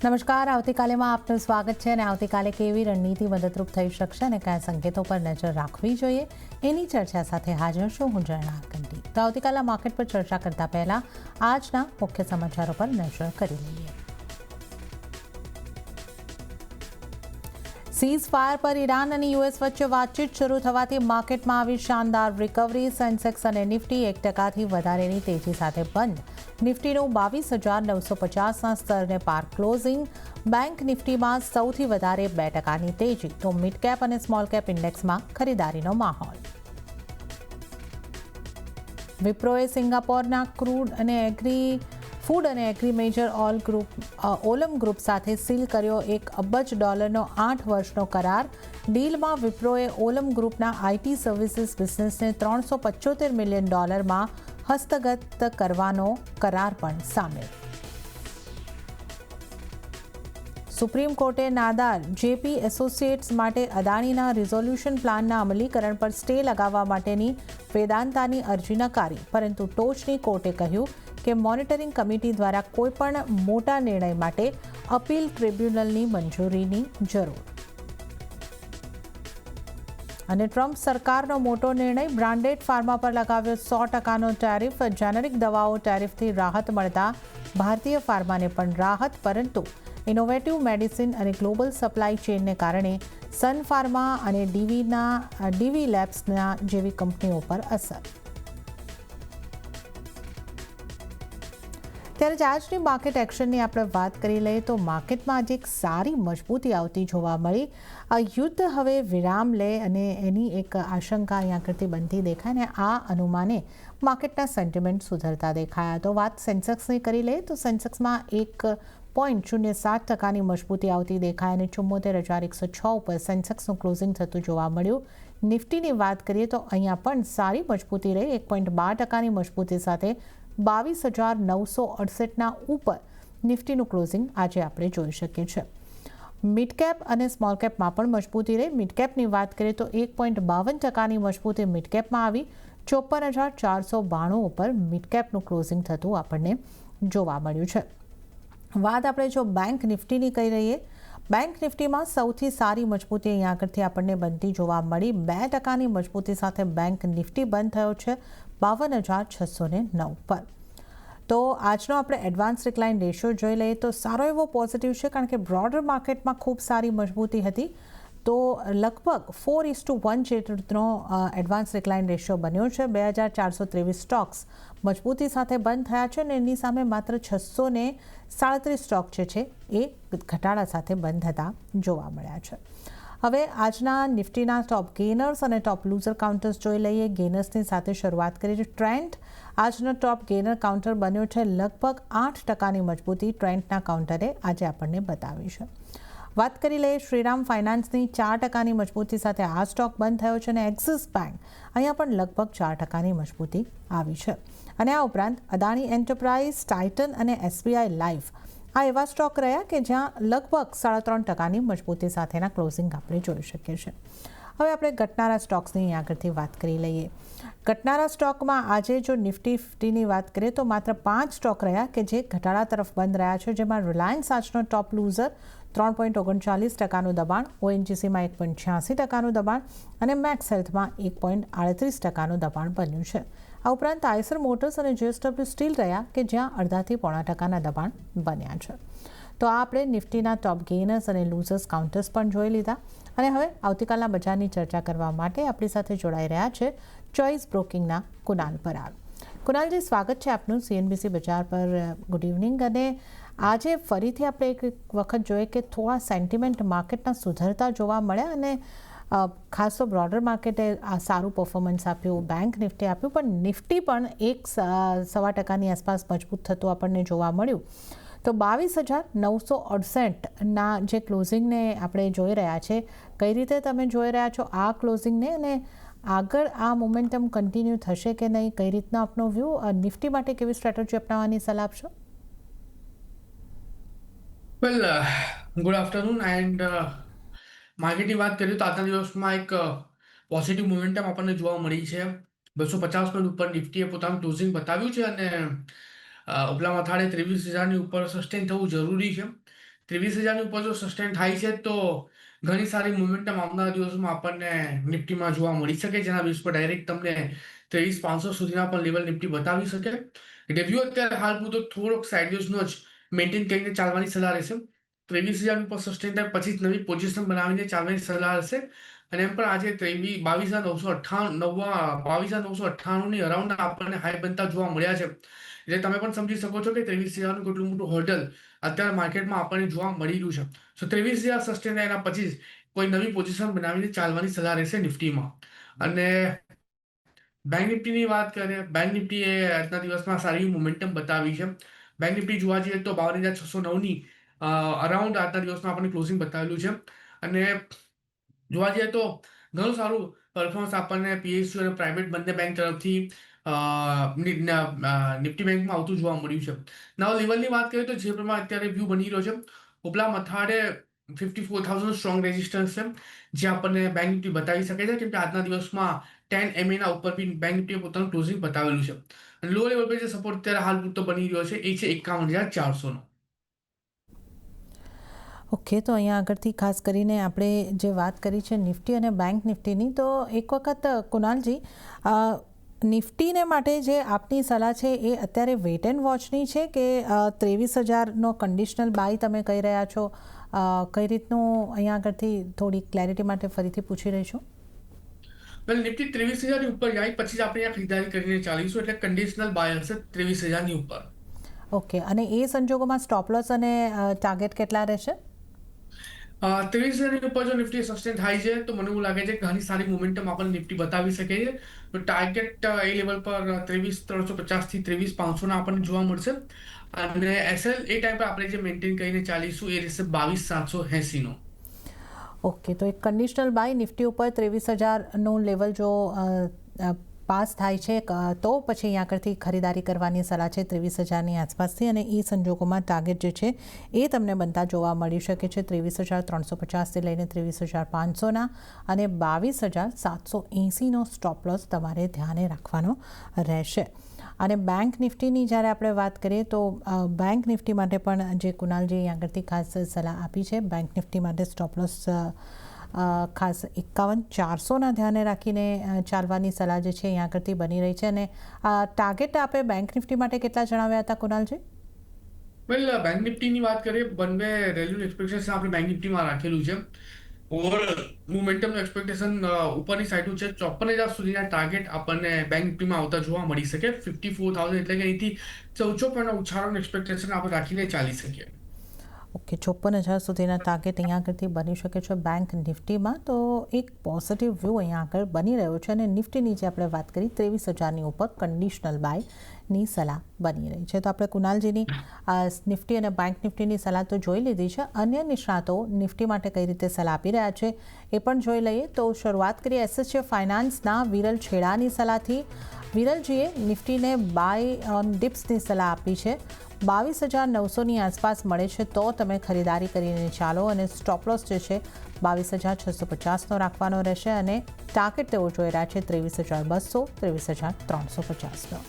નમસ્કાર. આવતીકાલેમાં આપનું સ્વાગત છે અને આવતીકાલે કેવી રણનીતિ મદદરૂપ થઈ શકશે અને કયા સંકેતો પર નજર રાખવી જોઈએ એની ચર્ચા સાથે હાજર છું હું જર્ના કંટી. તો આવતીકાલના માર્કેટ પર ચર્ચા કરતા પહેલા આજના મુખ્ય સમાચારો પર નજર કરી લઈએ. સીઝ ફાયર પર ઈરાન અને યુએસ વચ્ચે વાતચીત શરૂ થવાથી માર્કેટમાં આવી શાનદાર રિકવરી. સેન્સેક્સ અને નિફ્ટી 1%થી વધારેની તેજી સાથે બંધ. નિફ્ટીનું 22,950ના સ્તરને પાર ક્લોઝિંગ. બેંક નિફ્ટીમાં સૌથી વધારે 2%ની તેજી, તો મિડ કેપ અને સ્મોલ કેપ ઇન્ડેક્સમાં ખરીદારીનો માહોલ. વિપ્રોએ સિંગાપોરના ફૂડ અને એગ્રી મેજર ઓલમ ગ્રુપ સાથે સીલ કર્યો $1 અબજ 8 વર્ષનો કરાર. ડીલમાં વિપ્રોએ ઓલમ ગ્રુપના આઈટી સર્વિસીસ બિઝનેસને $375 મિલિયન હસ્તગત કરવાનો કરાર પણ સામેલ. સુપ્રીમ કોર્ટે નાદાર જેપી એસોસિએટ્સ માટે અદાણીના રિઝોલ્યુશન પ્લાનના અમલીકરણ પર સ્ટે લગાવવા માટેની વેદાંતાની અરજી નકારી, પરંતુ ટોચની કોર્ટે કહ્યું કે મોનિટરિંગ કમિટી દ્વારા કોઈપણ મોટા નિર્ણય માટે અપીલ ટ્રિબ્યુનલની મંજૂરીની જરૂર. અને ટ્રમ્પ સરકારનો મોટો નિર્ણય, બ્રાન્ડેડ ફાર્મા પર લગાવ્યો 100%નો ટેરિફ. જેનેરિક દવાઓ ટેરિફથી રાહત મળતા ભારતીય ફાર્માને પણ રાહત, પરંતુ ઇનોવેટિવ મેડિસિન અને ગ્લોબલ સપ્લાય ચેઇનને કારણે સન ફાર્મા અને ડીવી લેબ્સના જેવી કંપનીઓ પર અસર. ત્યારે જ આજની માર્કેટ એક્શનની આપણે વાત કરી લઈએ તો માર્કેટમાં આજે એક સારી મજબૂતી આવતી જોવા મળી. આ યુદ્ધ હવે વિરામ લે અને એની એક આશંકા અહીંયા કરતી બનતી દેખાય અને આ અનુમાને માર્કેટના સેન્ટિમેન્ટ સુધરતા દેખાયા. તો વાત સેન્સેક્સની કરી લઈએ તો સેન્સેક્સમાં 1.07%ની મજબૂતી આવતી દેખાય અને 74,106 ઉપર સેન્સેક્સનું ક્લોઝિંગ થતું જોવા મળ્યું. નિફ્ટીની વાત કરીએ તો અહીંયા પણ સારી મજબૂતી રહી, 1.12%ની મજબૂતી સાથે 22,968ના ઉપર નિફ્ટીનું ક્લોઝિંગ આજે આપણે જોઈ શકીએ છીએ. મિડ કેપ અને સ્મોલ કેપમાં પણ મજબૂતી રહી. મિડ કેપની વાત કરીએ તો 1.52%ની મજબૂતી મિડ કેપમાં આવી, 54,492 ઉપર મિડ કેપનું ક્લોઝિંગ થતું આપણને જોવા મળ્યું છે. વાત આપણે જો બેંક નિફ્ટીની કહી રહીએ, બેંક નિફ્ટીમાં સૌથી સારી મજબૂતી અહીંયા આગળથી આપણને બનતી જોવા મળી. 2%ની મજબૂતી સાથે બેંક નિફ્ટી બંધ થયો છે 52,609 પર. તો આજનો આપણે એડવાન્સ ડિક્લાઇન રેશિયો જોઈ લઈએ તો સારો એવો પોઝિટિવ છે, કારણ કે બ્રોડર માર્કેટમાં ખૂબ સારી મજબૂતી હતી. તો લગભગ 4:1 જેટલો એડવાન્સ ડિક્લાઇન રેશિયો બન્યો છે. 2,423 સ્ટોક્સ મજબૂતી સાથે બંધ થયા છે અને એની સામે માત્ર 637 સ્ટોક જે છે એ ઘટાડા સાથે બંધ થતા જોવા મળ્યા છે. હવે આજના નિફ્ટીના ટોપ ગેનર્સ અને ટોપ લૂઝર કાઉન્ટર્સ જોઈ લઈએ. ગેનર્સની સાથે શરૂઆત કરીએ. ટ્રેન્ડ આજનો ટોપ ગેનર કાઉન્ટર બન્યો છે, લગભગ 8%ની મજબૂતી ટ્રેન્ડના કાઉન્ટરે આજે આપણને બતાવી છે. વાત કરી લઈએ શ્રીરામ ફાઇનાન્સની, 4%ની મજબૂતી સાથે આ સ્ટોક બંધ થયો છે અને એક્સિસ બેંક અહીંયા પણ લગભગ 4%ની મજબૂતી આવી છે. અને આ ઉપરાંત અદાણી એન્ટરપ્રાઇઝ, ટાઇટન અને એસબીઆઈ લાઈફ આ એવા સ્ટોક રહ્યા કે જ્યાં લગભગ 3.5%ની મજબૂતી સાથેના ક્લોઝિંગ આપણે જોઈ શકીએ છીએ. હવે આપણે ઘટનારા સ્ટોક્સની અહીં આગળથી વાત કરી લઈએ. ઘટનારા સ્ટોકમાં આજે જો નિફ્ટી 50ની વાત કરીએ તો માત્ર 5 સ્ટોક રહ્યા કે જે ઘટાડા તરફ બંધ રહ્યા છે, જેમાં રિલાયન્સ આજનો ટોપ લૂઝર 3.39%નું દબાણ, ઓએનજીસીમાં 1.86%નું દબાણ અને મેક્સ હેલ્થમાં 1.38%નું દબાણ બન્યું છે. આ ઉપરાંત આઈસર મોટર્સ અને જેએસડબલ્યુ સ્ટીલ રહ્યા કે જ્યાં 0.5% દબાણ બન્યા છે. તો આ આપણે નિફ્ટીના ટોપ ગેનર્સ અને લૂઝર્સ કાઉન્ટર્સ પણ જોઈ લીધા. અને હવે આવતીકાલના બજારની ચર્ચા કરવા માટે આપણી સાથે જોડાઈ રહ્યા છે ચોઇસ બ્રોકિંગના કુનાલ પરાગ. કુનાલજી, સ્વાગત છે આપનું સીએનબીસી બજાર પર. Good evening. અને આજે ફરીથી આપણે એક વખત જોઈએ કે થોડા સેન્ટિમેન્ટ માર્કેટના સુધરતા જોવા મળ્યા અને ખાસ તો બ્રોડર માર્કેટે આ સારું પરફોર્મન્સ આપ્યું, બેંક નિફ્ટી આપ્યું, પણ નિફ્ટી પણ 1.25%ની આસપાસ મજબૂત થતું આપણને જોવા મળ્યું. તો 22,968ના જે ક્લોઝિંગને આપણે જોઈ રહ્યા છે, કઈ રીતે તમે જોઈ રહ્યા છો આ ક્લોઝિંગને અને આગળ આ મોમેન્ટમ કન્ટિન્યુ થશે કે નહીં, કઈ રીતના આપનો વ્યૂ, નિફ્ટી માટે કેવી સ્ટ્રેટેજી અપનાવવાની સલાહ આપશો? વેલ, ગુડ આફ્ટરનૂન એન્ડ માર્કેટની વાત કરીએ તો આજના દિવસમાં એક પોઝિટિવ મોમેન્ટમ આપણને જોવા મળી છે. 250 પોઈન્ટ ઉપર નિફ્ટીએ પોતાનું ક્લોઝિંગ બતાવ્યું છે અને ઉપલા મથાળે 23,000ની ઉપર સસ્ટેન થવું જરૂરી છે. 23,000ની ઉપર જો સસ્ટેન થાય છે તો ઘણી સારી મોમેન્ટમ આવનારા દિવસોમાં આપણને નિફ્ટીમાં જોવા મળી શકે, જેના બેઝ પર ડાયરેક્ટ તમને 23,500 સુધીના પણ લેવલ નિફ્ટી બતાવી શકે. રિવ્યુ અત્યારે હાલ પૂરતો થોડોક સાઇડવેઝનો જ મેન્ટેન કરીને ચાલવાની સલાહ રહેશે. 23,000 ઉપર સસ્ટેન થાય પછી જ નવી પોઝિશન બનાવીને ચાલવાની સલાહ હશે. અને એમ પણ આજે 22,998ની અરાઉન્ડ આપણને હાઈ બનતા જોવા મળ્યા છે. એટલે તમે પણ સમજી શકો છો કે 23,000નું કેટલું મોટું હર્ડલ અત્યારે માર્કેટમાં આપણને જોવા મળી રહ્યું છે. સો 23,000 સસ્ટેન થાય એના પછી જ કોઈ નવી પોઝિશન બનાવીને ચાલવાની સલાહ રહેશે નિફ્ટીમાં. અને બેંક નિફ્ટીની વાત કરીએ, બેંક નિફ્ટીએ આજના દિવસમાં સારી મોમેન્ટમ બતાવી છે. બેંક નિફ્ટી જોવા જઈએ તો 52,609ની અરાઉન્ડ આજના દિવસમાં આપણને ક્લોઝિંગ બતાવેલું છે. અને જોવા જઈએ તો ઘણું સારું પરફોર્મન્સ આપણને પીએસયુ અને પ્રાઇવેટ બંને બેંક તરફથી નિફ્ટી બેંકમાં આવતું જોવા મળ્યું છે. નવા લેવલની વાત કરીએ તો જે પ્રમાણે અત્યારે વ્યૂ બની રહ્યો છે, ઉપલા મથાળે 54,000 સ્ટ્રોંગ રેઝિસ્ટન્સ છે, જે આપણને બેંક નિફ્ટી બતાવી શકે છે. કેમ કે આજના દિવસમાં 10 MA ઉપર બી બેંક નિફ્ટીએ પોતાનું ક્લોઝિંગ બતાવેલું છે. અને લો લેવલ પર જે સપોર્ટ અત્યારે હાલ પૂરતો બની રહ્યો છે એ છે 51,400નો. ઓકે, તો અહીંયા આગળથી ખાસ કરીને આપણે જે વાત કરી છે નિફ્ટી અને બેંક નિફ્ટીની, તો એક વખત કુનાલજી, નિફ્ટીને માટે જે આપની સલાહ છે એ અત્યારે વેટ એન્ડ વોચની છે કે 23,000નો કન્ડિશનલ બાય તમે કહી રહ્યા છો? કઈ રીતનું અહીંયા આગળથી થોડી ક્લેરિટી માટે ફરીથી પૂછી રહી છું. વેલ, નિફ્ટી 23,000ની ઉપર જાય પછી જ આપણે અહીંયા ખરીદારી કરીને ચાલીશું, એટલે કન્ડિશનલ બાય હશે 23,000ની ઉપર. ઓકે, અને એ સંજોગોમાં સ્ટોપ લોસ અને ટાર્ગેટ કેટલા રહેશે? 23,000ની ઉપર જો નિફ્ટી સસ્ટેન થાય છે તો મને એવું લાગે છે કે ઘણી સારી મોમેન્ટમ આપણને નિફ્ટી બતાવી શકે છે. તો ટાર્ગેટ એ લેવલ પર 23,350થી 23,500ના આપણને જોવા મળશે. અને એસએલ એ ટાઈમ પર આપણે જે મેન્ટેન કરીને ચાલીશું એ રહેશે 22,780નો. ઓકે, તો એક કન્ડિશનલ બાય નિફ્ટી ઉપર 23,000નું લેવલ જો પાસ થાય છે તો પછી અહીંયા આગળથી ખરીદારી કરવાની સલાહ છે 23,000ની આસપાસથી. અને એ સંજોગોમાં ટાર્ગેટ જે છે એ તમને બનતા જોવા મળી શકે છે 23,350થી લઈને 23,500ના, અને 22,780નો સ્ટોપ લોસ તમારે ધ્યાને રાખવાનો રહેશે. અને બેંક નિફ્ટીની જ્યારે આપણે વાત કરીએ તો બેંક નિફ્ટી માટે પણ જે કુનાલજી અહીં આગળથી ખાસ સલાહ આપી છે, બેંક નિફ્ટી માટે સ્ટોપ લોસ ખાસ 51,400ના ધ્યાને રાખીને ચાલવાની સલાહ જે છે અહીં આગળથી બની રહી છે. અને ટાર્ગેટ આપે બેંક નિફ્ટી માટે કેટલા જણાવ્યા હતા કુનાલજી? વેલ, બેંક નિફ્ટીની વાત કરીએ, બંને રેલ્યુનું એક્સપેક્ટેશન આપણે બેંક નિફ્ટીમાં રાખેલું છે. ઓવરઓલ મોમેન્ટમનું એક્સપેક્ટેશન ઉપરની સાઈડનું છે. 54,000 સુધીના ટાર્ગેટ આપણને બેંક નિફ્ટીમાં આવતા જોવા મળી શકે. 54,000 એટલે કે અહીંથી 14 પોઈન્ટનો ઉછાળાનું એક્સપેક્ટેશન આપણે રાખીને ચાલી શકીએ. ઓકે, 54,000 સુધીના ટાર્ગેટ અહીંયા આગળથી બની શકે છે બેંક નિફ્ટીમાં. તો એક પોઝિટિવ વ્યૂ અહીંયા આગળ બની રહ્યો છે. અને નિફ્ટીની જે આપણે વાત કરી 23,000ની ઉપર કન્ડિશનલ બાયની સલાહ બની રહી છે. તો આપણે કુનાલજીની નિફ્ટી અને બેંક નિફ્ટીની સલાહ તો જોઈ લીધી છે. અન્ય નિષ્ણાતો નિફ્ટી માટે કઈ રીતે સલાહ આપી રહ્યા છે એ પણ જોઈ લઈએ. તો શરૂઆત કરીએ એસએસજે ફાઇનાન્સના વિરલ છેડાની સલાહથી. વિરલજીએ નિફ્ટીને બાય ઓન ડિપ્સની સલાહ આપી છે. 22,900ની આસપાસ મળે છે તો તમે ખરીદારી કરીને ચાલો, અને સ્ટોપ લોસ જે છે 22,650નો રાખવાનો રહેશે. અને ટાર્ગેટ તેઓ જોઈ રહ્યા છે 23,200, 23,350નો.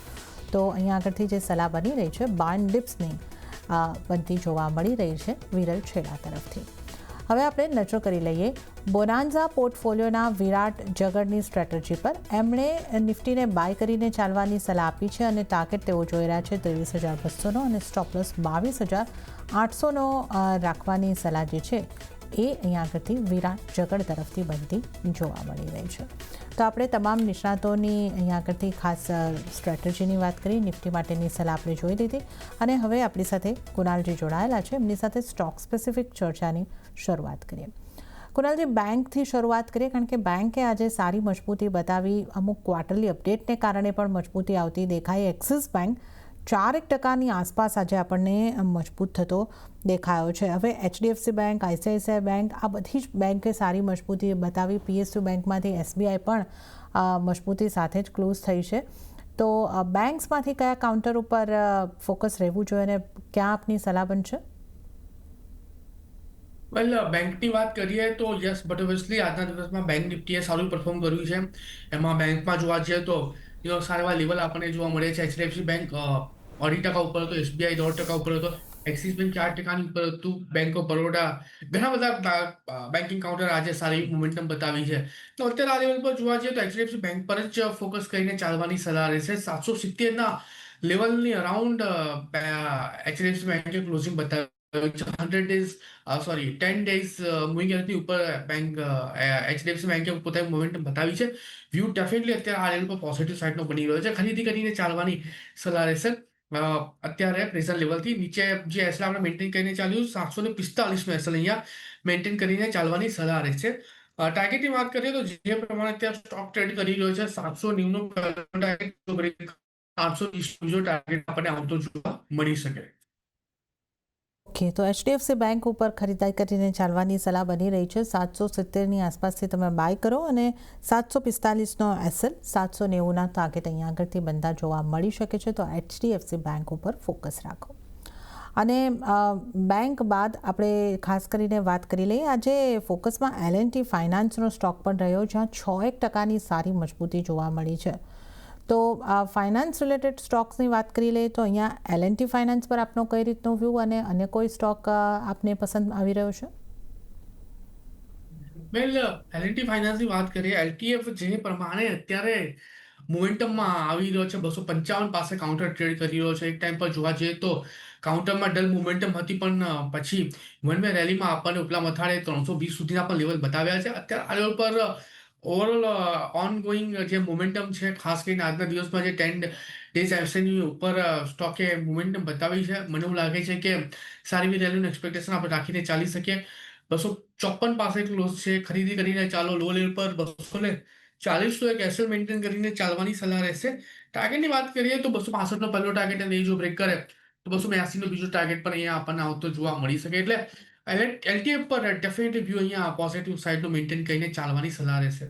તો અહીંયા આગળથી જે સલાહ બની રહી છે બાય ઓન ડિપ્સની બનતી જોવા મળી રહી છે વિરલ છેડા તરફથી. હવે આપણે નજર કરી લઈએ બોનાન્ઝા પોર્ટફોલિયોના વિરાટ જગડની સ્ટ્રેટેજી પર. એમણે નિફ્ટીને બાય કરીને ચાલવાની સલાહ આપી છે અને ટાર્ગેટ તેઓ જોઈ રહ્યા છે 23,200નો, અને સ્ટોપ લોસ 22,800નો રાખવાની સલાહ જે છે એ અહીંયા આગળથી વિરાટ જગડ તરફથી બનતી જોવા મળી રહી છે. તો આપણે તમામ નિષ્ણાતોની અહીંયા આગળથી ખાસ સ્ટ્રેટેજીની વાત કરી, નિફ્ટી માટેની સલાહ આપણે જોઈ લીધી. અને હવે આપણી સાથે કુનાલજી જોડાયેલા છે, એમની સાથે સ્ટોક સ્પેસિફિક ચર્ચાની શરૂઆત કરીએ. કુનાલજી, બેંકથી શરૂઆત કરીએ, કારણ કે બેંકે આજે સારી મજબૂતી બતાવી. અમુક ક્વાર્ટરલી અપડેટને કારણે પણ મજબૂતી આવતી દેખાઈ. એક્સિસ બેંક 4% આસપાસ આજે આપણને મજબૂત થતો દેખાયો છે. હવે એચડીએફસી બેંક, આઈસીઆઈસીઆઈ બેંક, આ બધી જ બેંકે સારી મજબૂતી બતાવી. પીએસયુ બેંકમાંથી એસબીઆઈ પણ મજબૂતી સાથે જ ક્લોઝ થઈ છે. તો બેંક્સમાંથી કયા કાઉન્ટર ઉપર ફોકસ રહેવું જોઈએ અને ક્યાં આપની સલાહ બનશે? વેલ, બેંકની વાત કરીએ તો યસ, બટ ઓબ્વિયસલી આજના દિવસમાં બેંક નિફ્ટીએ સારું પરફોર્મ કર્યું છે. એમાં બેંકમાં જોવા જઈએ તો સારા એવા લેવલ આપણને જોવા મળે છે. એચડીએફસી બેંક 2.5% ઉપર હતો, એસબીઆઈ 1.5% ઉપર હતો, એક્સિસ બેંક 4% ઉપર હતું. બેંક ઓફ બરોડા, ઘણા બધા બેન્કિંગ કાઉન્ટર આજે સારી મોમેન્ટમ બતાવી છે. તો અત્યારે આ લેવલ પર જોવા જઈએ તો એચડીએફસી બેંક પર જ ફોકસ કરીને ચાલવાની સલાહ રહેશે. 770ના લેવલની અરાઉન્ડ એચડીએફસી બેંકે ક્લોઝિંગ બતાવ્યું છે. 10 ડેઝ મૂવિંગ એવરેજની ઉપર એચડીએફસી બેંકે પોતાની મોમેન્ટમ બતાવી છે. વ્યૂ ડેફિનેટલી અત્યારે આ લેવલ પર પોઝિટિવ સાઇડનો બની રહ્યો છે. ખરીદી કરીને ચાલવાની સલાહ રહેશે. અત્યારે પ્રેઝન્ટ લેવલથી નીચે જે એસએલ આપણે મેન્ટેન કરીને ચાલ્યું 745નું એસએલ અહીંયા મેન્ટેન કરીને ચાલવાની સલાહ રહેશે. ટાર્ગેટની વાત કરીએ તો જે પ્રમાણે અત્યારે સ્ટોક ટ્રેડ કરી રહ્યો છે 790નું ટાર્ગેટ, 830 બીજો ટાર્ગેટ આપણને આવતો જોવા મળી શકે. ઓકે, તો એચડીએફસી બેંક ઉપર ખરીદારી કરીને ચાલવાની સલાહ બની રહી છે. 770ની આસપાસથી તમે બાય કરો અને 745નો એસએલ, 790ના ટાર્ગેટ અહીંયા આગળથી બનતા જોવા મળી શકે છે. તો એચડીએફસી બેંક ઉપર ફોકસ રાખો. અને બેંક બાદ આપણે ખાસ કરીને વાત કરી લઈએ, આજે ફોકસમાં એલ&ટી ફાઇનાન્સનો સ્ટોક પણ રહ્યો, જ્યાં 6% સારી મજબૂતી જોવા મળી છે. તો ફાઇનાન્સ રિલેટેડ સ્ટોક્સની વાત કરી લઈએ તો અહીંયા એલ&ટી ફાઇનાન્સ પર આપનો કઈ રીતનો વ્યૂ અને અન્ય કોઈ સ્ટોક આપને પસંદ આવી રહ્યો છે? વેલ, એલ&ટી ફાઇનાન્સની વાત કરીએ, એલટીએફ જે પ્રમાણે અત્યારે મોમેન્ટમમાં આવી રહ્યો છે, 255 પાસે કાઉન્ટર ટ્રેડ કરી રહ્યો છે. એક ટાઈમ પર જોવા જઈએ તો કાઉન્ટરમાં ડલ મોમેન્ટમ હતી, પણ પછી વન વે રેલીમાં આપણને ઉપલા મથાળે 320 સુધીના પણ લેવલ બતાવ્યા છે. અત્યારે આ લેવલ પર ઓવરઓલ ઓન ગોઈંગ જે મોમેન્ટમ છે, ખાસ કરીને આજના દિવસમાં જે 10 ડેઝ એવસેની ઉપર સ્ટોકે મોમેન્ટમ બતાવી છે, મને એવું લાગે છે કે સારી એવી રેલીનું એક્સપેક્ટેશન આપણે રાખીને ચાલી શકીએ. 254 પાસે ક્લોઝ છે. ખરીદી કરીને ચાલો. લો લેવલ પર 240 તો એક એસએલ મેન્ટેન કરીને ચાલવાની સલાહ રહેશે. ટાર્ગેટની વાત કરીએ તો 265નો પહેલો ટાર્ગેટ અને એ જો બ્રેક કરે તો 282નો બીજો ટાર્ગેટ પણ અહીંયા આપણને આવતો જોવા મળી શકે. એટલે એલટીએફ પર ડેફિનેટલી વ્યૂ અહીંયા પોઝિટિવ સાઇડનું મેન્ટેન કરીને ચાલવાની સલાહ રહેશે.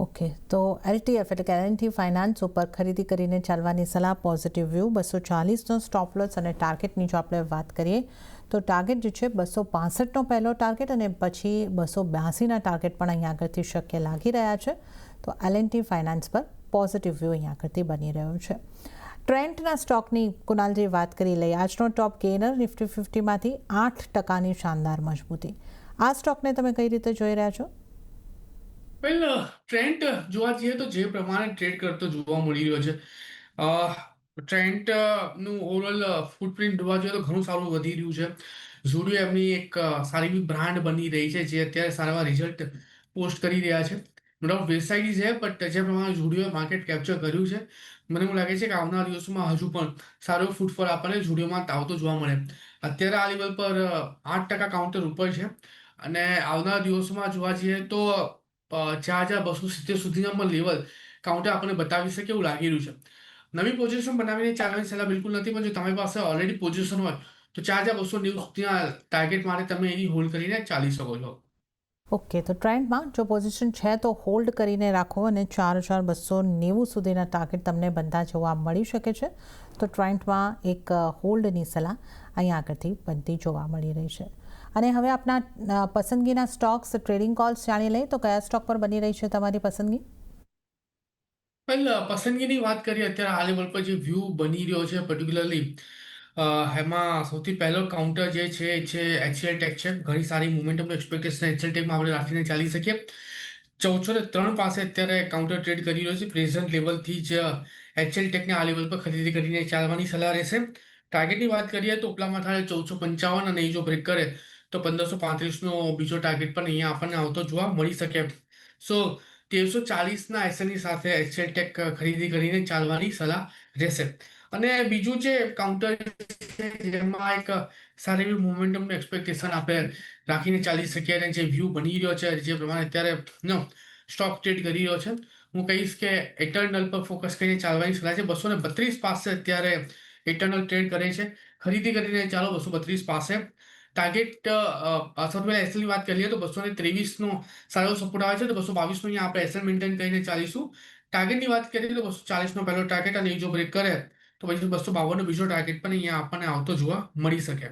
ઓકે, તો એલટીએફ એટલે કે એલ&ટી ફાઇનાન્સ ઉપર ખરીદી કરીને ચાલવાની સલાહ, પોઝિટિવ વ્યૂ. 240નો સ્ટોપ લોસ અને ટાર્ગેટની જો આપણે વાત કરીએ તો ટાર્ગેટ જે છે 265નો પહેલો ટાર્ગેટ અને પછી 282ના ટાર્ગેટ પણ અહીંયા આગળથી શક્ય લાગી રહ્યા છે. તો એલ&ટી ફાઇનાન્સ પર પોઝિટિવ વ્યૂ અહીંયા આગળથી બની રહ્યો છે. ટ્રેન્ડના સ્ટોકની કુનાલજી વાત કરી લઈએ. આજનો ટોપ ગેઇનર નિફ્ટી 50માંથી 8%ની શાનદાર મજબૂતી. આ સ્ટોકને તમે કઈ રીતે જોઈ રહ્યા છો? વેલ, ટ્રેન્ડ જોવા જઈએ તો જે પ્રમાણે ટ્રેડ કરતો જોવા મળી રહ્યો છે, ટ્રેન્ડનું ઓવરઓલ ફૂટપ્રિન્ટ જોવા જઈએ તો ઘણું સારું વધી રહ્યું છે. ઝુડિયો એમની એક સારી એવી બ્રાન્ડ બની રહી છે, જે અત્યારે સારા રિઝલ્ટ પોસ્ટ કરી રહ્યા છે. નો ડાઉટ વેબસાઇટ છે, બટ જે પ્રમાણે ઝુડિયો માર્કેટ કેપ્ચર કર્યું છે, મને એવું લાગે છે કે આવનારા દિવસોમાં હજુ પણ સારો ફૂટફોલ આપણને ઝુડિયોમાં આવતો જોવા મળે. અત્યારે આ લેવલ પર 8% કાઉન્ટર ઉપર છે અને આવનારા દિવસોમાં જોવા જઈએ તો 4,270 સુધીના પણ લેવલ કાઉન્ટર આપણને બતાવી શકે એવું લાગી રહ્યું છે. નવી પોઝિશન બનાવીને ચાલવાની સલાહ બિલકુલ નથી, પણ જો તમારી પાસે ઓલરેડી પોઝિશન હોય તો 4,290 સુધીના ટાર્ગેટ માટે તમે એની હોલ્ડ કરીને ચાલી શકો છો. ઓકે, તો ટ્રેન્ડમાં જો પોઝિશન છે તો હોલ્ડ કરીને રાખો અને 4,290 સુધીના ટાર્ગેટ તમને બનતા જોવા મળી શકે છે. તો ટ્રેન્ડમાં એક હોલ્ડની સલાહ અહીંયા આગળથી બનતી જોવા મળી રહી છે. અને હવે આપના પસંદગીના સ્ટોક્સ, ટ્રેડિંગ કોલ્સ જાણી લઈએ તો કયા સ્ટોક પર બની રહી છે તમારી પસંદગી? વેલ, પસંદગીની વાત કરીએ, અત્યારે આ લેવલ પર જે વ્યૂ બની રહ્યો છે પર્ટિક્યુલરલી, એમાં સૌથી પહેલો કાઉન્ટર જે છે એચસીએલ ટેક છે. ઘણી સારી મોમેન્ટમનું એક્સપેક્ટેશન એચસીએલ ટેકમાં આપણે રાખીને ચાલી શકીએ. 1403 પાસે અત્યારે કાઉન્ટર ટ્રેડ કરી રહ્યો છે. પ્રેઝન્ટ લેવલથી જ એચસીએલ ટેકને આ લેવલ પર ખરીદી કરીને ચાલવાની સલાહ રહેશે. ટાર્ગેટની વાત કરીએ તો ઉપલા મથાળે 1455 અને એ જો બ્રેક કરે તો 1535નો બીજો ટાર્ગેટ પણ અહીંયા આપણને આવતો જોવા મળી શકે. સો 1340ના એસએલની સાથે એચસીએલ ટેક ખરીદી કરીને ચાલવાની સલાહ રહેશે. અને બીજું જે કાઉન્ટર છે, જેમાં એક સારી એવી મોમેન્ટમનું એક્સપેક્ટેશન આપણે રાખીને ચાલી શકીએ અને જે વ્યૂ બની રહ્યો છે, જે પ્રમાણે અત્યારે સ્ટોક ટ્રેડ કરી રહ્યો છે, હું કહીશ કે ઇટરનલ પર ફોકસ કરીને ચાલવાની સલાહ છે. 232 પાસે અત્યારે ઇટરનલ ટ્રેડ કરે છે. ખરીદી કરીને ચાલો 232 પાસે. ટાર્ગેટ સૌથી પહેલા એસએલની વાત કરીએ તો 223નો સારો સપોર્ટ આવે છે, તો 222નો અહીંયા આપણે એસએલ મેન્ટેન કરીને ચાલીશું. ટાર્ગેટની વાત કરીએ તો 240નો પહેલો ટાર્ગેટ અને એ જો બ્રેક કરે તો પછી 252નો બીજો ટાર્ગેટ પણ અહીંયા આપણને આવતો જોવા મળી શકે.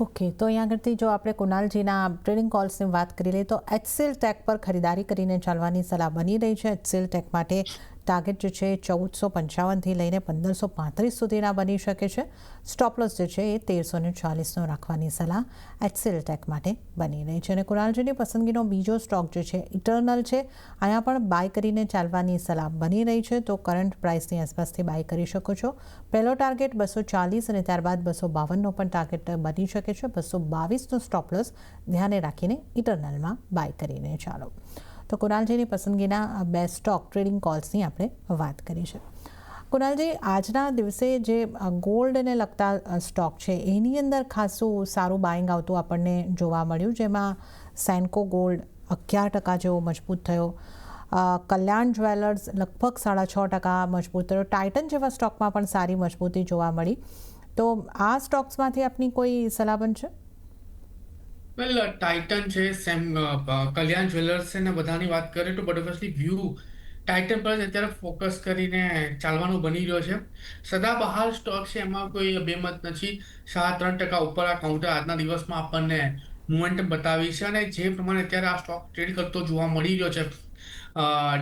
ઓકે, તો અહીંયા આગળથી જો આપણે કુનાલજીના ટ્રેડિંગ કોલ્સની વાત કરી લઈએ તો એચસીએલ ટેક પર ખરીદારી કરીને ચાલવાની સલાહ બની રહી છે. એચસીએલ ટેક માટે ટાર્ગેટ જે છે એ 1455થી લઈને 1535 સુધીના બની શકે છે. સ્ટોપ લોસ જે છે એ 1340નો રાખવાની સલાહ એચસીએલ ટેક માટે બની રહી છે. અને કુણાલજીની પસંદગીનો બીજો સ્ટોક જે છે ઇટર્નલ છે. અહીંયા પણ બાય કરીને ચાલવાની સલાહ બની રહી છે, તો કરંટ પ્રાઇસની આસપાસથી બાય કરી શકો છો. પહેલો ટાર્ગેટ 240 અને ત્યારબાદ 252નો પણ ટાર્ગેટ બની શકે છે. 222નો સ્ટોપ લોસ ધ્યાને રાખીને ઇટર્નલમાં બાય કરીને ચાલો. તો કુણાલજીની પસંદગીના બે સ્ટોક ટ્રેડિંગ કોલ્સની આપણે વાત કરી છે. કુણાલજી, આજના દિવસે જે ગોલ્ડને લગતા સ્ટોક છે એની અંદર ખાસું સારું બાઇંગ આવતું આપણને જોવા મળ્યું, જેમાં સેન્કો ગોલ્ડ 11% જેવો મજબૂત થયો, કલ્યાણ જ્વેલર્સ લગભગ 6.5% મજબૂત થયો, ટાઇટન જેવા સ્ટોકમાં પણ સારી મજબૂતી જોવા મળી. તો આ સ્ટોક્સમાંથી આપની કોઈ સલાહ બનશે? વેલ, ટાઇટન છે, કલ્યાણ જ્વેલર્સ છે ને બધાની વાત કરીએ તો બટ ઓબ્વિયસલી વ્યૂ ટાઇટન પર જ અત્યારે ફોકસ કરીને ચાલવાનું બની રહ્યો છે. સદાબહાર સ્ટોક છે, એમાં કોઈ બેમત નથી. 3% ઉપર આ કાઉન્ટર આજના દિવસમાં આપણને મોમેન્ટમ બતાવી છે, અને જે પ્રમાણે અત્યારે આ સ્ટોક ટ્રેડ કરતો જોવા મળી રહ્યો છે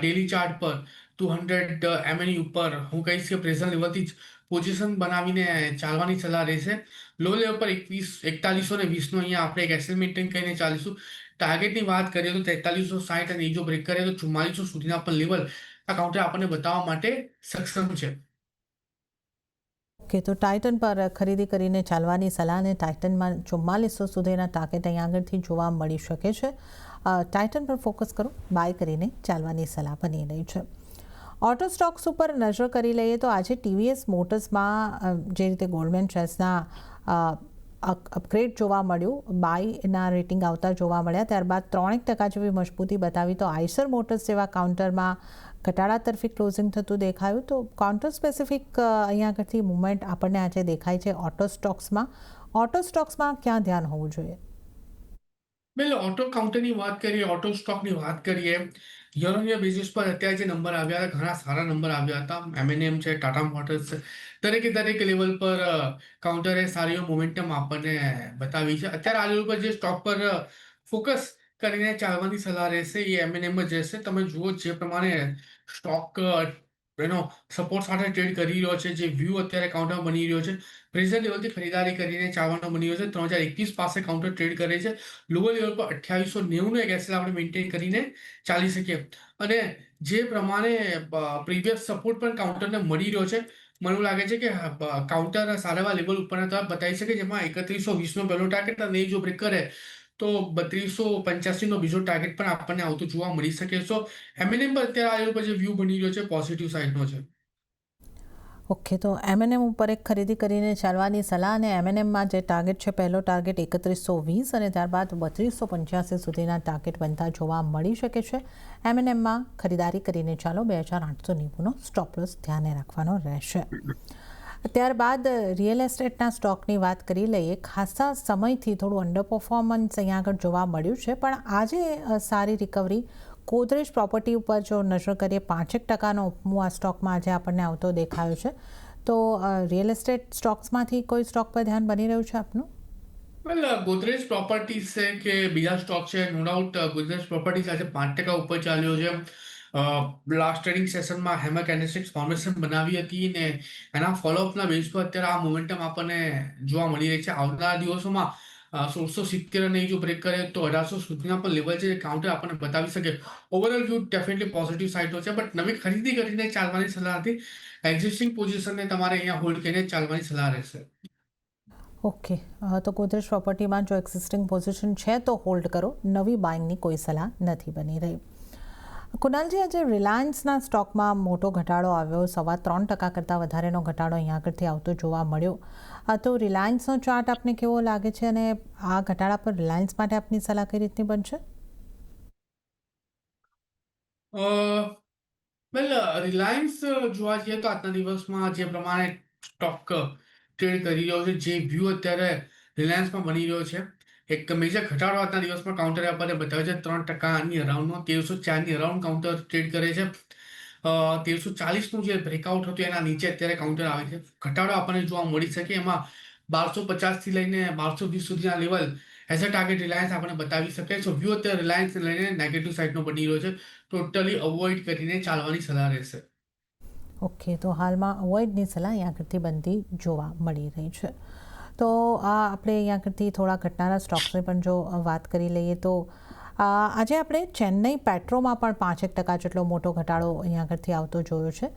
ડેલી ચાર્ટ પર 200 MA ઉપર, હું કહીશ કે પ્રેઝન્ટ લેવલથી જ પોઝિશન બનાવીને ચાલવાની સલાહ રહેશે. લો લેવલ પર 4120 અહીંયા આપણે એક એક્સેલ મેન્ટેન કરીને ચાલીશું. ટાર્ગેટની વાત કરીએ તો 4360, અને એ જો બ્રેક કરીએ તો 4400 સુધીના પણ લેવલ આ કાઉન્ટર આપણને બતાવવા માટે સક્ષમ છે. ઓકે, તો ટાઇટન પર ખરીદી કરીને ચાલવાની સલાહ, અને ટાઇટનમાં 4400 સુધીના ટાર્ગેટ અહીંયા આગળથી જોવા મળી શકે છે. ટાઇટન પર ફોકસ કરો, બાય કરીને ચાલવાની સલાહ બની રહી છે. ઓટો સ્ટોક્સ ઉપર નજર કરી લઈએ તો આજે ટીવીએસ મોટર્સમાં જે રીતે ગોલ્ડમેન શેર્સના અપગ્રેડ જોવા મળ્યું, બાયના રેટિંગ આવતા જોવા મળ્યા, ત્યારબાદ 3% જેવી મજબૂતી બતાવી. તો આઈસર મોટર્સ જેવા કાઉન્ટરમાં ઘટાડા તરફી ક્લોઝિંગ થતું દેખાયું. તો કાઉન્ટર સ્પેસિફિક અહીંયા આગળથી મુવમેન્ટ આપણને આજે દેખાય છે ઓટો સ્ટોક્સમાં. ઓટો સ્ટોક્સમાં ક્યાં ધ્યાન હોવું જોઈએ? વેલ, ઓટો કાઉન્ટરની વાત કરીએ, ઓટો સ્ટોકની વાત કરીએ, યર ઓન યર બેઝિસ પર અત્યારે જે નંબર આવ્યા હતા, ઘણા સારા નંબર આવ્યા હતા. M&M છે, ટાટા મોટર્સ છે, દરેક લેવલ પર કાઉન્ટરે સારી મોમેન્ટમ આપણને બતાવી છે. અત્યારે આ લેવલ પર જે સ્ટોક પર ફોકસ કરીને ચાલવાની સલાહ રહેશે એ M&M જ રહેશે. તમે જુઓ જે પ્રમાણે સ્ટોક એનો સપોર્ટ સાથે ટ્રેડ કરી રહ્યો છે, જે વ્યૂ અત્યારે કાઉન્ટર બની રહ્યો છે, પ્રેઝન્ટ લેવલથી ખરીદારી કરીને ચાલવાનો બની રહ્યો છે. 3021 પાસે કાઉન્ટર ટ્રેડ કરે છે. લોઅર લેવલ પર 2890 એક એસએલ આપણે મેન્ટેન કરીને ચાલી શકીએ. અને જે પ્રમાણે પ્રીવિયસ સપોર્ટ પણ કાઉન્ટરને મળી રહ્યો છે, મને એવું લાગે છે કે કાઉન્ટર સારા એવા લેવલ ઉપરના તરફ બતાવી શકે, જેમાં 3120નો પહેલો ટાર્ગેટ, અને એ જો બ્રેક કરે તો 3285નો બીજો ટાર્ગેટ પણ આપણને આવતું જોવા મળી શકે. સો M&M પર અત્યારે આ લેવલ પર જે વ્યૂ બની રહ્યો છે પોઝિટિવ સાઇડનો છે. ઓકે, તો M&M ઉપર એક ખરીદી કરીને ચાલવાની સલાહ, અને M&Mમાં જે ટાર્ગેટ છે, પહેલો ટાર્ગેટ 3120 અને ત્યારબાદ 3285 સુધીના ટાર્ગેટ બનતા જોવા મળી શકે છે. M&Mમાં ખરીદારી કરીને ચાલો, 2890નો સ્ટોપ લોસ ધ્યાને રાખવાનો રહેશે. ત્યારબાદ રિયલ એસ્ટેટના સ્ટોકની વાત કરી લઈએ. ખાસા સમયથી થોડું અંડર પરફોર્મન્સ અહીંયા આગળ જોવા મળ્યું છે, પણ આજે સારી રિકવરી. ગોદરેજ પ્રોપર્ટી ઉપર જો નજર કરીએ, 5% ઉપમું આ સ્ટોકમાં આજે આપણને આવતો દેખાયો છે. તો રિયલ એસ્ટેટ સ્ટોક્સમાંથી કોઈ સ્ટોક પર ધ્યાન બની રહ્યું છે આપનું? વેલ, ગોદરેજ પ્રોપર્ટીઝ છે કે બીજા સ્ટોક છે, નો ડાઉટ ગોદરેજ પ્રોપર્ટીઝ આજે 5% ઉપર ચાલ્યો છે. લાસ્ટ ટ્રેડિંગ સેશનમાં હેમર કેન્ડલસ્ટિક્સ ફોર્મેશન બનાવી હતી, ને એના ફોલોઅપના બેઝ પર અત્યારે આ મોમેન્ટમ આપણને જોવા મળી રહી છે. આવનારા દિવસોમાં 1670 અને જો બ્રેક કરે તો 1800 સુધીના પણ લેવલ છે, કાઉન્ટર આપણને બતાવી શકે. ઓવરઓલ વ્યૂ ડેફિનેટલી પોઝિટિવ સાઇડનો છે, બટ નવી ખરીદી કરીને ચાલવાની સલાહ હતી. એક્ઝિસ્ટિંગ પોઝિશનને તમારે અહીંયા હોલ્ડ કરીને ચાલવાની સલાહ રહેશે. ઓકે, તો ગોદરેજ પ્રોપર્ટીમાં જો એક્ઝિસ્ટિંગ પોઝિશન છે તો હોલ્ડ કરો, નવી બાઇંગની કોઈ સલાહ નથી બની રહી. કુનાલજી, આજે રિલાયન્સના સ્ટોકમાં મોટો ઘટાડો આવ્યો, 3.25% કરતાં વધારેનો ઘટાડો અહીંયા આગળથી આવતો જોવા મળ્યો. તો રિલાયન્સનો ચાર્ટ આપને કેવો લાગે છે, અને આ ઘટાડા પર રિલાયન્સ માટે આપની સલાહ કઈ રીતની બનશે? વેલ, રિલાયન્સ જોવા જઈએ તો આજના દિવસમાં જે પ્રમાણે સ્ટોક ટ્રેડ કરી રહ્યો છે, જે વ્યૂ અત્યારે રિલાયન્સમાં બની રહ્યો છે, એક મેજર ઘટાડો આજના દિવસમાં કાઉન્ટર આપણને બતાવે છે. 3%ની અરાઉન્ડનો 1304ની અરાઉન્ડ કાઉન્ટર ટ્રેડ કરે છે. 1340નું જે બ્રેકઆઉટ હતું એના નીચે અત્યારે કાઉન્ટર આવે છે. ઘટાડો આપણને જોવા મળી શકે, એમાં 1250થી લઈને 1220 સુધીના level as a target Reliance આપણે બતાવી શકે. સો વ્યૂ અત્યારે રિલાયન્સ લઈને નેગેટિવ સાઇડનો બની રહ્યો છે. ટોટલી અવોઇડ કરીને ચાલવાની સલાહ રહેશે. ઓકે, તો હાલમાં અવોઇડની સલાહ અહીંયા આગળથી બનતી જોવા મળી રહી છે. તો આપણે અહીંયા આગળથી થોડા ઘટનારા સ્ટોક્સની પણ જો વાત કરી લઈએ તો આજે આપણે ચેન્નઈ પેટ્રોમાં પણ 5% જેટલો મોટો ઘટાડો અહીંયા આગળથી આવતો જોયો છે.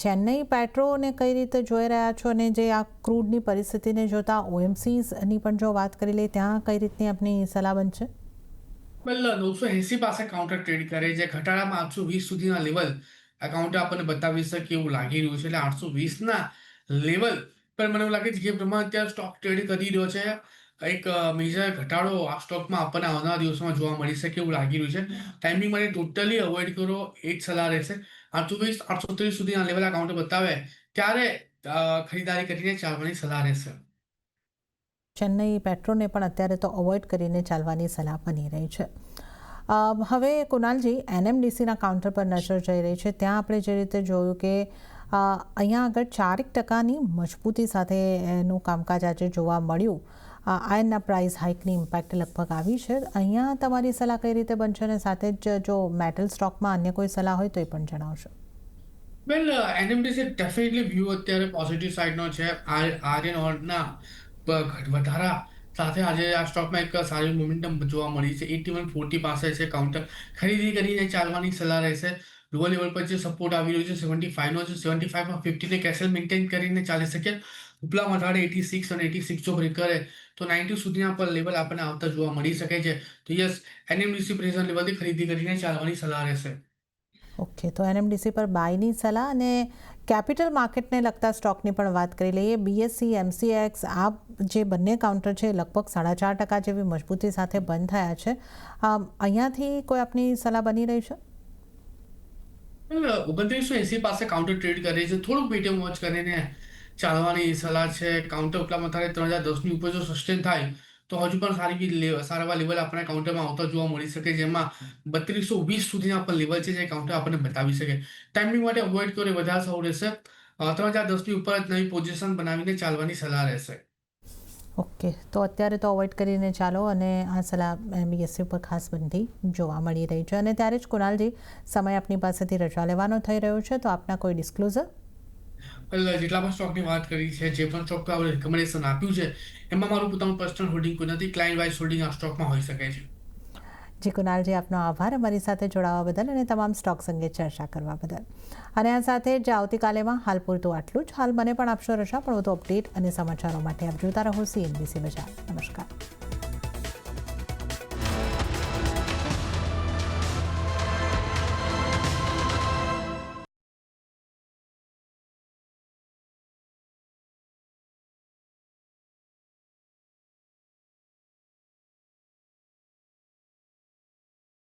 ચેન્નઈ પેટ્રોને કઈ રીતે જોઈ રહ્યા છો, અને જે આ ક્રૂડની પરિસ્થિતિને જોતા OMCની પણ જો વાત કરી લઈએ ત્યાં કઈ રીતની આપની સલાહ બનશે? વેલ 980 પાસે કાઉન્ટર ટ્રેડ કરે છે. ઘટાડામાં 820 સુધીના લેવલ આ કાઉન્ટર આપણને બતાવી શકે એવું લાગી રહ્યું છે. એટલે 820ના લેવલ પર મને એવું લાગે છે કે પ્રમાણે અત્યારે સ્ટોક ટ્રેડ કરી રહ્યો છે. એક મેજર ઘટાડો આ સ્ટોકમાં આપણને આવનારા દિવસોમાં જોવા મળી શકે એવું લાગી રહ્યું છે. ટાઈમિંગ માટે ટોટલી અવોઇડ કરો એ જ સલાહ રહેશે. 820 830 સુધીના લેવલ આ કાઉન્ટર બતાવે ત્યારે ખરીદારી કરીને ચાલવાની સલાહ રહેશે. ચેન્નઈ પેટ્રોને પણ અત્યારે તો અવોઇડ કરીને ચાલવાની સલાહ બની રહી છે. હવે કુનાલજી, NMDCના કાઉન્ટર પર નજર જઈ રહી છે. ત્યાં આપણે જે રીતે જોયું કે અહીંયા આગળ 4% મજબૂતી સાથે એનું કામકાજ આજે જોવા મળ્યું. આયર્નના પ્રાઇસ હાઇકની ઇમ્પેક્ટ લગભગ આવી છે. અહીંયા તમારી સલાહ કઈ રીતે બનશે, અને સાથે જ જો મેટલ સ્ટોકમાં અન્ય કોઈ સલાહ હોય તો એ પણ જણાવશો. વેલ NMDC ડેફિનેટલી વ્યૂ અત્યારે પોઝિટિવ સાઇડનો છે. આર્યન ઓરના વધારા સાથે આજે આ સ્ટોકમાં એક સારી મોમેન્ટમ જોવા મળી છે. 8140 પાસે છે કાઉન્ટર. ખરીદી કરીને ચાલવાની સલાહ રહેશે. લોઅર લેવલ પર જે સપોર્ટ આવી રહ્યો છે 75નો છે. 75માં 50ને કેસલ મેન્ટેન કરીને ચાલી શકે. ઉપલા મથાળે 86 અને 86 જો બ્રેક કરે તો 90 સુધીના પર લેવલ આપણને આવતા જોવા મળી શકે છે. તો યસ, NMDC પ્રેઝન્ટ લેવલથી ખરીદી કરીને ચાલવાની સલાહ રહેશે. ઓકે, તો NMDC પર બાયની સલાહ. અને કેપિટલ માર્કેટને લગતા સ્ટોકની પણ વાત કરી લઈએ. BSE, MCX આ જે બંને કાઉન્ટર છે લગભગ 4.5% જેવી મજબૂતી સાથે બંધ થયા છે. અહીંયાથી કોઈ આપની સલાહ બની રહી છે? 2980 પાસે કાઉન્ટર ટ્રેડ કરે છે. થોડુંક મીડિયમ વોચ કરીને ચાલવાની સલાહ છે. કાઉન્ટર ઉપલા મથાળે 3010ની ઉપર જો સસ્ટેન થાય તો હજુ પણ સારા એવા લેવલ આપણે કાઉન્ટરમાં આવતા જોવા મળી શકે, જેમાં 3220 સુધીના પણ લેવલ છે જે કાઉન્ટર આપણને બતાવી શકે. ટાઈમિંગ માટે અવોઇડ કરે વધારે સારું રહેશે. 3010ની ઉપર જ નવી પોઝિશન બનાવીને ચાલવાની સલાહ રહેશે. ઓકે, તો અત્યારે તો અવોઇડ કરીને ચાલો, અને આ સલાહ BSE પર ખાસ બનતી જોવા મળી રહી છે. અને ત્યારે જ કુનાલજી, સમય આપની પાસેથી રજા લેવાનો થઈ રહ્યો છે, તો આપના કોઈ ડિસ્ક્લોઝર? જેટલા પણ સ્ટોકની વાત કરી છે, જે પણ સ્ટોક આપણે રિકમેન્ડેશન આપ્યું છે, એમાં મારું પોતાનું પર્સનલ હોલ્ડિંગ કોઈ નથી. ક્લાયન્ટ વાઇઝ હોલ્ડિંગ આ સ્ટોકમાં હોઈ શકે છે. જી કુનાલજી, આપનો આભાર અમારી સાથે જોડાવા બદલ અને તમામ સ્ટોક્સ અંગે ચર્ચા કરવા બદલ. અને આ સાથે જ આવતીકાલેમાં હાલ પૂરતું આટલું જ. હાલ મને પણ આપશો રજા, પણ વધુ અપડેટ અને સમાચારો માટે આપ જોતા રહો CNBC બજાર. નમસ્કાર.